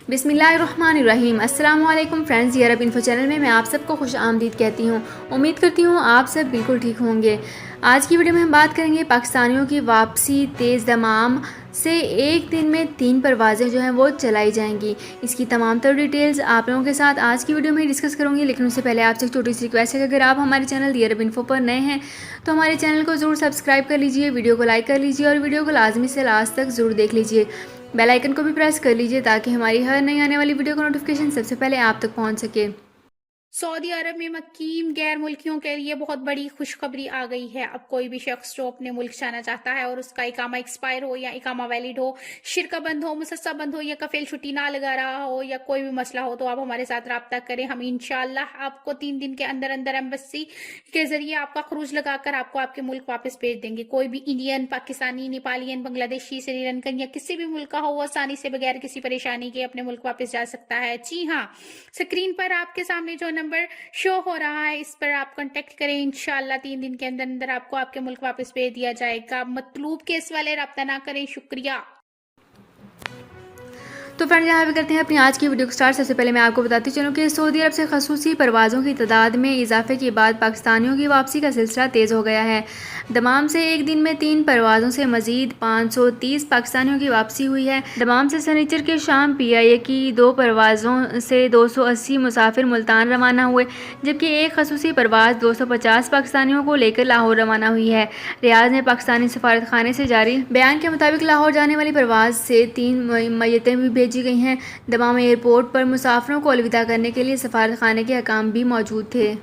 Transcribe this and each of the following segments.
बिस्मिल्लाहिर्रहमानिर्रहीम। अस्सलाम वालेकुम फ्रेंड्स, ये अरब इन्फो चैनल में मैं आप सबको खुश आमदीद कहती हूँ। उम्मीद करती हूँ आप सब बिल्कुल ठीक होंगे। आज की वीडियो में हम बात करेंगे पाकिस्तानियों की वापसी तेज़ दमाम से एक दिन में 3 परवाज़ें जो हैं वो चलाई जाएंगी। इसकी तमाम तर डिटेल्स आप लोगों के साथ आज की वीडियो में डिस्कस करूँगी, लेकिन उससे पहले आपसे एक छोटी सी रिक्वेस्ट है कि अगर आप हमारे चैनल दी अरब इन्फो पर नए हैं तो हमारे चैनल को ज़रूर सब्सक्राइब कर लीजिए, वीडियो को लाइक कर लीजिए और वीडियो को लाजमी से लास्ट तक ज़रूर देख लीजिए। बेल आइकन को भी प्रेस कर लीजिए ताकि हमारी हर नई आने वाली वीडियो का नोटिफिकेशन सबसे पहले आप तक पहुंच सके। सऊदी अरब में मकीम गैर मुल्कियों के लिए बहुत बड़ी खुशखबरी आ गई है। अब कोई भी शख्स जो अपने मुल्क जाना चाहता है और उसका इकामा एक्सपायर हो या इकामा वैलिड हो, शिरका बंद हो, मुसस्सा बंद हो या कफील छुट्टी ना लगा रहा हो या कोई भी मसला हो, तो आप हमारे साथ रब्ता करें। हम इंशाल्लाह आपको 3 दिन के अंदर अंदर एम्बेसी के जरिए आपका खरूज लगाकर आपको आपके मुल्क वापस भेज देंगे। कोई भी इंडियन, पाकिस्तानी, नेपालियन, बांग्लादेशी, श्रीलंकन या किसी भी मुल्क का हो, वो आसानी से बगैर किसी परेशानी के अपने मुल्क वापस जा सकता है। जी हाँ, स्क्रीन पर आपके सामने जो नंबर शो हो रहा है इस पर आप कांटेक्ट करें। इंशाल्लाह 3 दिन के अंदर अंदर आपको आपके मुल्क वापस भेज दिया जाएगा। मतलूब केस वाले रब्ता ना करें। शुक्रिया। तो फ्रेंड्स, यहाँ पे करते हैं अपनी आज की वीडियो को स्टार्ट। सबसे पहले मैं आपको बताती चलूँ कि सऊदी अरब से खसूसी परवाज़ों की तादाद में इजाफे के बाद पाकिस्तानियों की वापसी का सिलसिला तेज़ हो गया है। दमाम से एक दिन में 3 परवाज़ों से मजीद 530 पाकिस्तानियों की वापसी हुई है। दमाम से सनीचर के शाम PIA की 2 परवाज़ों से 280 मुसाफिर मुल्तान रवाना हुए, जबकि एक खसूसी परवाज़ 250 पाकिस्तानियों को लेकर लाहौर रवाना हुई है। रियाज ने पाकिस्तानी सफारत खाने से जारी बयान के मुताबिक लाहौर जाने वाली परवाज़ से 3 मैयतें भी भेजी गई हैं। दमाम एयरपोर्ट पर मुसाफिरों को अलविदा करने के लिए सफारत खाने के हकाम भी मौजूद थे।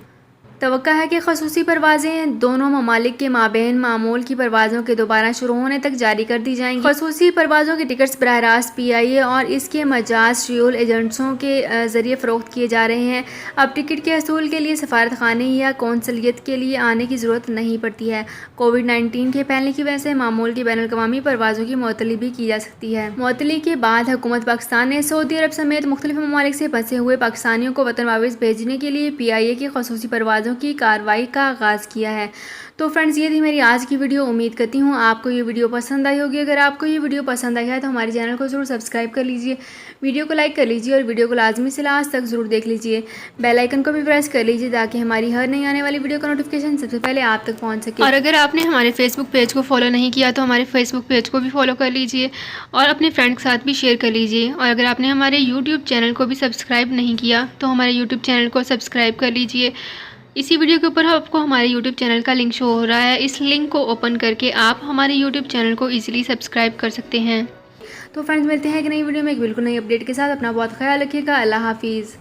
तवक्का है कि खसूसी परवाज़ें दोनों ममालिक के माबेन मामूल की परवाज़ों के दोबारा शुरू होने तक जारी कर दी जाएंगी। खसूसी परवाज़ों के टिकट्स बराह रास्त PIA और इसके मजाज श्यूल एजेंट्सों के ज़रिए फ़रोख्त किए जा रहे हैं। अब टिकट के हसूल के लिए सफारत खाने या कौंसलियत के लिए आने की ज़रूरत नहीं पड़ती है। कोविड-19 के फैलने की वजह से मामूल की बैनुल-अक़वामी परवाज़ों की मुअत्तली भी की जा सकती है। मुअत्तली के बाद हुकूमत पाकिस्तान ने सऊदी अरब समेत मुख्तलिफ ममालिक से फंसे हुए पाकिस्तानियों को वतन वापस भेजने के लिए PIA की खसूसी परवाज़ों की कार्रवाई का आगाज़ किया है। तो फ्रेंड्स, ये थी मेरी आज की वीडियो। उम्मीद करती हूँ आपको ये वीडियो पसंद आई होगी। अगर आपको ये वीडियो पसंद आई है तो हमारे चैनल को ज़रूर सब्सक्राइब कर लीजिए, वीडियो को लाइक कर लीजिए और वीडियो को लाजमी से लास्ट तक ज़रूर देख लीजिए। बेल आइकन को भी प्रेस कर लीजिए ताकि हमारी हर नई आने वाली वीडियो का नोटिफिकेशन सबसे पहले आप तक पहुँच सके। और अगर आपने हमारे फेसबुक पेज को फॉलो नहीं किया तो हमारे फेसबुक पेज को भी फॉलो कर लीजिए और अपने फ्रेंड के साथ भी शेयर कर लीजिए। और अगर आपने हमारे यूट्यूब चैनल को भी सब्सक्राइब नहीं किया तो हमारे यूट्यूब चैनल को सब्सक्राइब कर लीजिए। इसी वीडियो के ऊपर आपको हमारे YouTube चैनल का लिंक शो हो रहा है। इस लिंक को ओपन करके आप हमारे YouTube चैनल को इजीली सब्सक्राइब कर सकते हैं। तो फ्रेंड्स, मिलते हैं एक नई वीडियो में एक बिल्कुल नई अपडेट के साथ। अपना बहुत ख्याल रखिएगा। अल्लाह हाफिज़।